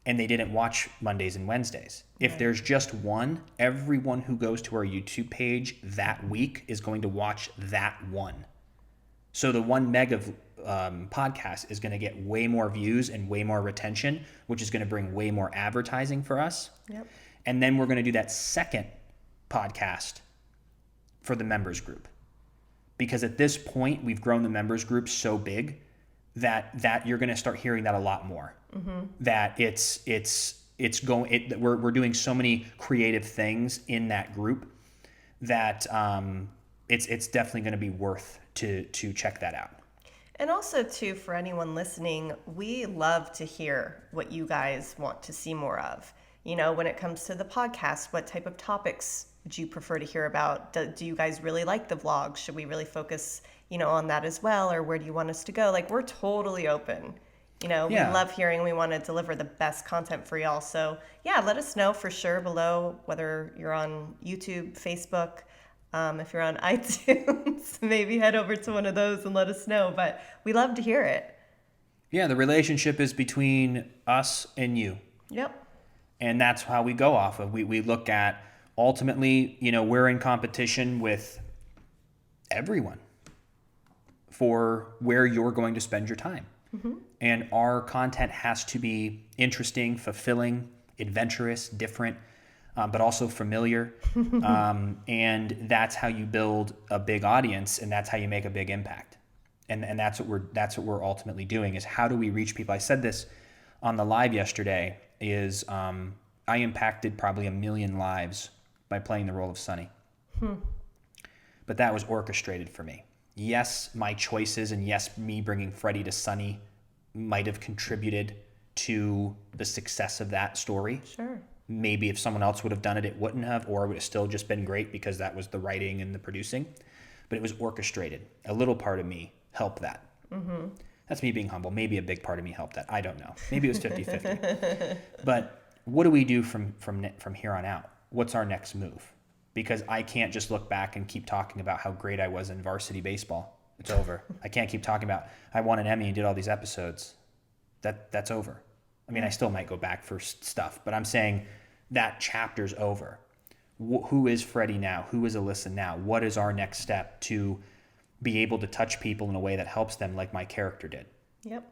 And they didn't watch Mondays and Wednesdays. If there's just one, everyone who goes to our YouTube page that week is going to watch that one. So the 1 meg of podcast is going to get way more views and way more retention, which is going to bring way more advertising for us. Yep. And then we're going to do that second podcast for the members group. Because at this point, we've grown the members group so big that you're going to start hearing that a lot more. That we're doing so many creative things in that group that it's definitely going to be worth to check that out. And also, too, for anyone listening, we love to hear what you guys want to see more of. You know, when it comes to the podcast, what type of topics would you prefer to hear about? Do you guys really like the vlogs? Should we really focus, on that as well? Or where do you want us to go? Like, we're totally open. We love hearing. We want to deliver the best content for y'all. So, yeah, let us know for sure below, whether you're on YouTube, Facebook. If you're on iTunes, maybe head over to one of those and let us know. But we love to hear it. Yeah, the relationship is between us and you. Yep. And that's how we go off of. We look at, ultimately, we're in competition with everyone for where you're going to spend your time. And our content has to be interesting, fulfilling, adventurous, different, but also familiar. And that's how you build a big audience, and that's how you make a big impact. And that's what we're ultimately doing, is how do we reach people? I said this on the live yesterday, is I impacted probably 1 million lives by playing the role of Sonny. But that was orchestrated for me. Yes, my choices, and yes, me bringing Freddie to Sonny might have contributed to the success of that story. Sure. Maybe if someone else would have done it, it wouldn't have, or it would have still just been great because that was the writing and the producing. But it was orchestrated. A little part of me helped that. That's me being humble. Maybe a big part of me helped that. I don't know. Maybe it was 50-50. But what do we do from here on out? What's our next move? Because I can't just look back and keep talking about how great I was in varsity baseball. It's over. I can't keep talking about I won an Emmy and did all these episodes. That's over. I mean, I still might go back for stuff, but I'm saying that chapter's over. Who is Freddie now? Who is Alyssa now? What is our next step to be able to touch people in a way that helps them, like my character did? Yep.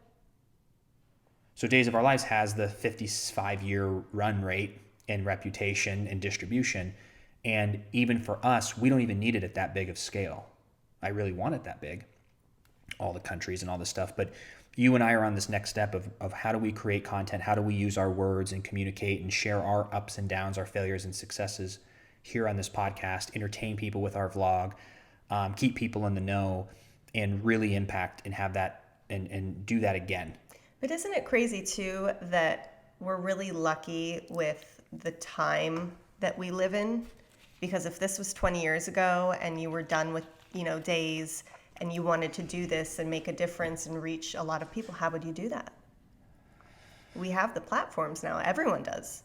So Days of Our Lives has the 55-year run rate in reputation and distribution. And even for us, we don't even need it at that big of scale. I really want it that big, all the countries and all this stuff. But you and I are on this next step of how do we create content? How do we use our words and communicate and share our ups and downs, our failures and successes here on this podcast, entertain people with our vlog, keep people in the know, and really impact and have that and do that again. But isn't it crazy, too, that we're really lucky with the time that we live in? Because if this was 20 years ago and you were done with days, and you wanted to do this and make a difference and reach a lot of people, how would you do that? We have the platforms now. Everyone does.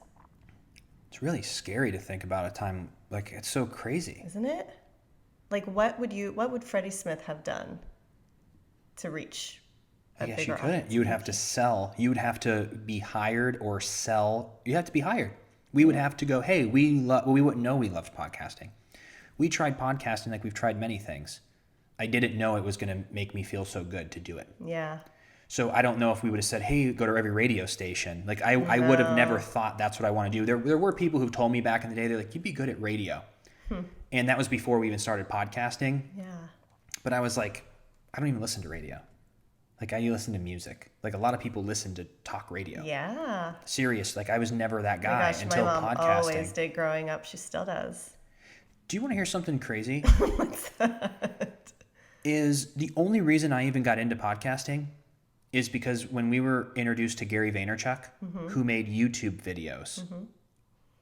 It's really scary to think about a time, like, it's so crazy. Isn't it? Like, what would Freddie Smith have done to reach a I guess bigger you couldn't. audience? You would have to sell. You would have to be hired or sell. You have to be hired. We would have to go, hey, we wouldn't know we loved podcasting. We tried podcasting like we've tried many things. I didn't know it was going to make me feel so good to do it. Yeah. So I don't know if we would have said, hey, go to every radio station. Like I would have never thought that's what I want to do. There were people who told me back in the day, they're like, you'd be good at radio. And that was before we even started podcasting. Yeah. But I was like, I don't even listen to radio. Like I listen to music. Like a lot of people listen to talk radio. Yeah. Serious. Like I was never that Oh my guy gosh, until my mom podcasting. always did growing up. She still does. Do you want to hear something crazy? What's that? Is the only reason I even got into podcasting is because when we were introduced to Gary Vaynerchuk, who made YouTube videos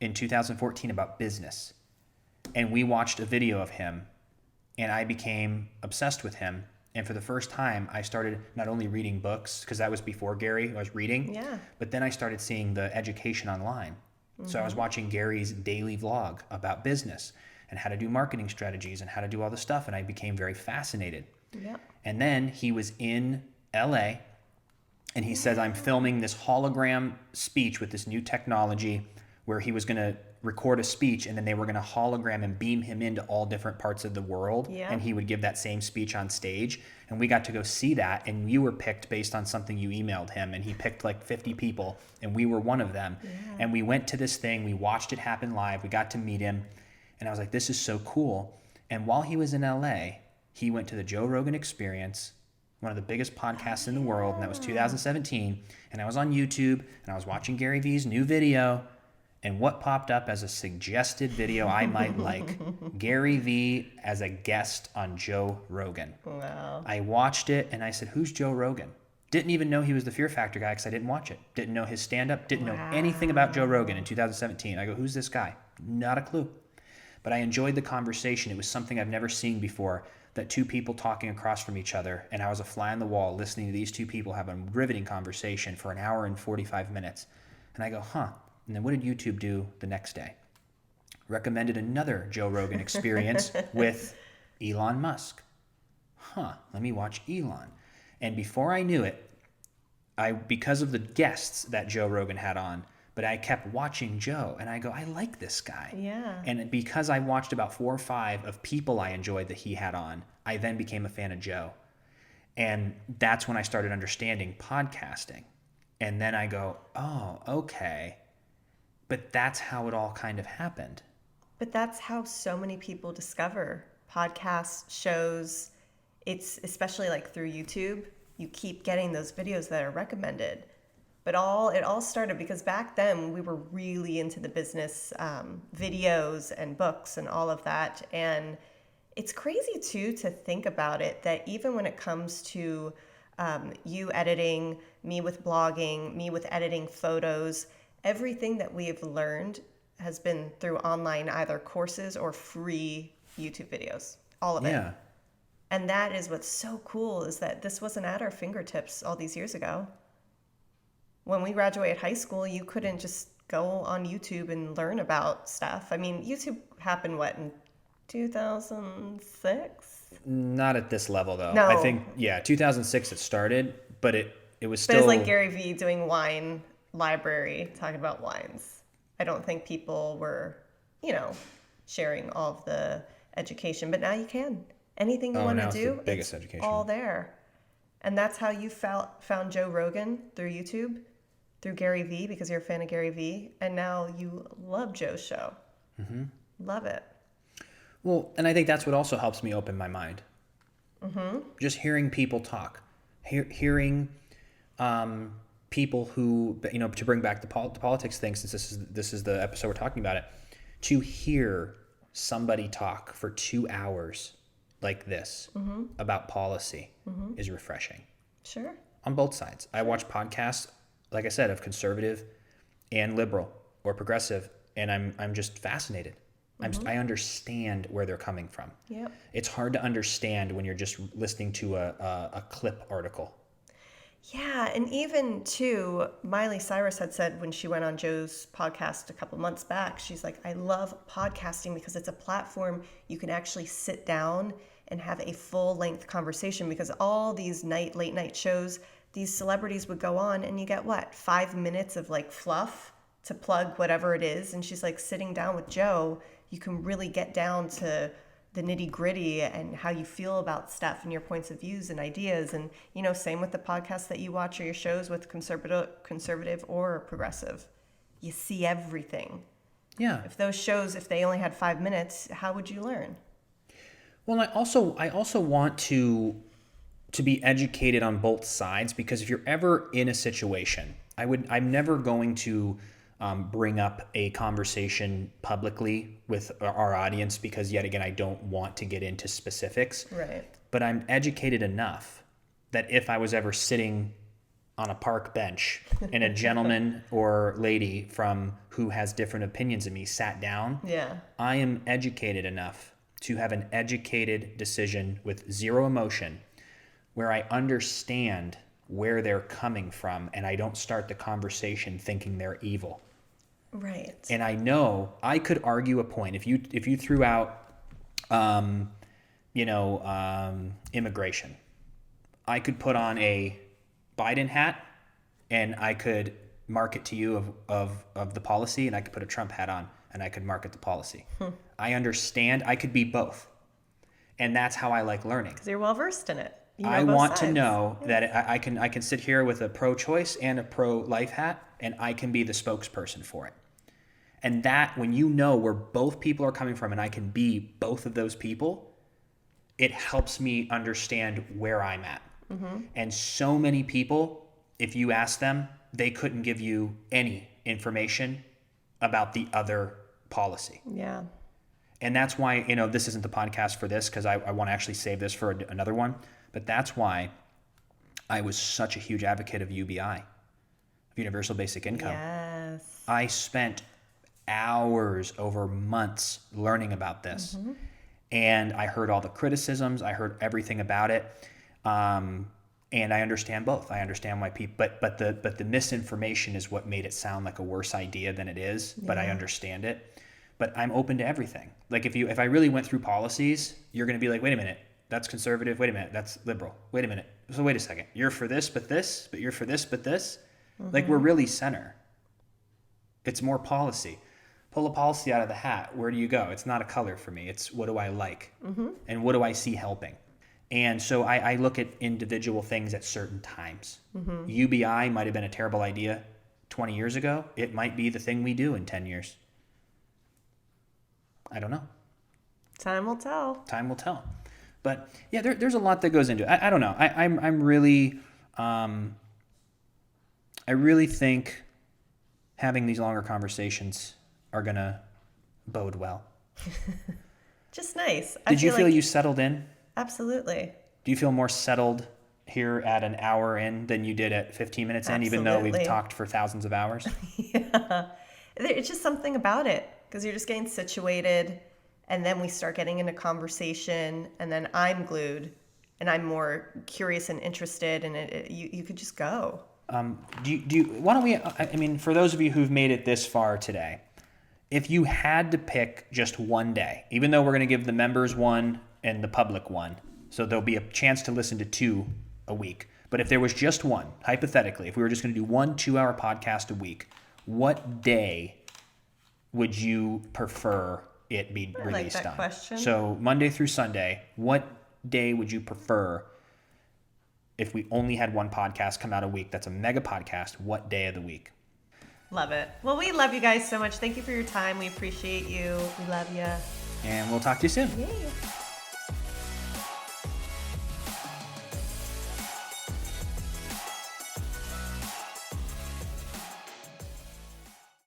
in 2014 about business, and we watched a video of him, and I became obsessed with him. And for the first time, I started not only reading books, because that was before Gary, I was reading, Yeah. but then I started seeing the education online. So I was watching Gary's daily vlog about business and how to do marketing strategies and how to do all this stuff, and I became very fascinated. Yeah. And then he was in LA, and he says, I'm filming this hologram speech with this new technology where he was going to record a speech, and then they were going to hologram and beam him into all different parts of the world. Yeah. And he would give that same speech on stage. And we got to go see that. And you were picked based on something you emailed him. And he picked like 50 people, and we were one of them. Yeah. And we went to this thing. We watched it happen live. We got to meet him. And I was like, this is so cool. And while he was in LA, he went to the Joe Rogan Experience, one of the biggest podcasts in the world. And that was 2017. And I was on YouTube, and I was watching Gary Vee's new video. And what popped up as a suggested video I might like? Gary Vee as a guest on Joe Rogan. Wow. I watched it and I said, who's Joe Rogan? Didn't even know he was the Fear Factor guy because I didn't watch it. Didn't know his stand-up. Didn't know anything about Joe Rogan in 2017. I go, who's this guy? Not a clue. But I enjoyed the conversation. It was something I've never seen before, that two people talking across from each other. And I was a fly on the wall listening to these two people have a riveting conversation for an hour and 45 minutes. And I go, huh. And then what did YouTube do the next day? Recommended another Joe Rogan Experience with Elon Musk. Let me watch Elon. And before I knew it, because of the guests that Joe Rogan had on, but I kept watching Joe, and I go, I like this guy. Yeah. And because I watched about 4 or 5 of people I enjoyed that he had on, I then became a fan of Joe. And that's when I started understanding podcasting. And then I go, oh, okay. But that's how it all kind of happened. But that's how so many people discover podcasts, shows. It's especially like through YouTube. You keep getting those videos that are recommended. But it all started because back then we were really into the business videos and books and all of that. And it's crazy too to think about it, that even when it comes to you editing, me with blogging, me with editing photos, everything that we have learned has been through online, either courses or free YouTube videos, all of it. Yeah. And that is what's so cool, is that this wasn't at our fingertips all these years ago. When we graduated high school, you couldn't just go on YouTube and learn about stuff. I mean, YouTube happened, in 2006? Not at this level, though. No. I think, 2006 it started, but it was still... But it's like Gary Vee doing wine library, talking about wines. I don't think people were, sharing all of the education, but now you can. Anything you want to do, the biggest education. All there. And that's how you found Joe Rogan, through YouTube, through Gary Vee, because you're a fan of Gary Vee, and now you love Joe's show. Mm-hmm. Love it. Well, and I think that's what also helps me open my mind. Mm-hmm. Just hearing people talk, hearing people who, to bring back the politics thing, since this is the episode we're talking about it, to hear somebody talk for 2 hours like this about policy is refreshing. Sure. On both sides. I watch podcasts, like I said, of conservative and liberal or progressive, and I'm just fascinated. I understand where they're coming from. Yep. It's hard to understand when you're just listening to a clip article. Yeah, and even too, Miley Cyrus had said when she went on Joe's podcast a couple months back, she's like, I love podcasting because it's a platform you can actually sit down and have a full length conversation, because all these late night shows, these celebrities would go on and you get 5 minutes of like fluff to plug whatever it is. And she's like, sitting down with Joe, you can really get down to the nitty gritty and how you feel about stuff and your points of views and ideas. And, same with the podcasts that you watch or your shows with conservative or progressive. You see everything. Yeah. If those shows, if they only had 5 minutes, how would you learn? Well, I also want to be educated on both sides, because if you're ever in a situation, I'm never going to bring up a conversation publicly with our audience, because yet again, I don't want to get into specifics. Right. But I'm educated enough that if I was ever sitting on a park bench and a gentleman or lady who has different opinions than me sat down, yeah, I am educated enough to have an educated decision with zero emotion, where I understand where they're coming from and I don't start the conversation thinking they're evil. Right. And I know I could argue a point. If you threw out, immigration, I could put on a Biden hat and I could market to you of the policy, and I could put a Trump hat on and I could market the policy. I understand. I could be both. And that's how I like learning. Because you're well versed in it. I want to know that I can sit here with a pro-choice and a pro-life hat, and I can be the spokesperson for it. And that, when you know where both people are coming from and I can be both of those people, it helps me understand where I'm at. Mm-hmm. And so many people, if you ask them, they couldn't give you any information about the other policy. Yeah. And that's why, this isn't the podcast for this, because I want to actually save this for another one. But that's why I was such a huge advocate of UBI, of Universal Basic Income. Yes. I spent hours over months learning about this. Mm-hmm. And I heard all the criticisms. I heard everything about it. And I understand both. I understand why people, but the misinformation is what made it sound like a worse idea than it is. Yeah. But I understand it. But I'm open to everything. Like if I really went through policies, you're going to be like, wait a minute, that's conservative. Wait a minute, that's liberal. Wait a minute. So wait a second. You're for this, but you're for this, but this. Mm-hmm. Like, we're really center. It's more policy. Pull a policy out of the hat. Where do you go? It's not a color for me. It's what do I like? Mm-hmm. And what do I see helping? And so I look at individual things at certain times. Mm-hmm. UBI might have been a terrible idea 20 years ago. It might be the thing we do in 10 years. I don't know. Time will tell. Time will tell. But yeah, there's a lot that goes into it. I don't know. I'm really, I really think having these longer conversations are gonna bode well. Just nice. Did you feel like you settled in? Absolutely. Do you feel more settled here at an hour in than you did at 15 minutes in, even though we've talked for thousands of hours? Yeah. It's just something about it, because you're just getting situated, and then we start getting into conversation, and then I'm glued, and I'm more curious and interested, and you could just go. Why don't we, I mean, for those of you who've made it this far today, if you had to pick just one day, even though we're going to give the members one and the public one, so there'll be a chance to listen to 2 a week. But if there was just one, hypothetically, if we were just going to do 1 2-hour podcast a week, what day would you prefer it be released on? Question. So Monday through Sunday, what day would you prefer if we only had one podcast come out a week? That's a mega podcast. What day of the week? Love it. Well, we love you guys so much. Thank you for your time. We appreciate you. We love you. And we'll talk to you soon. Yeah.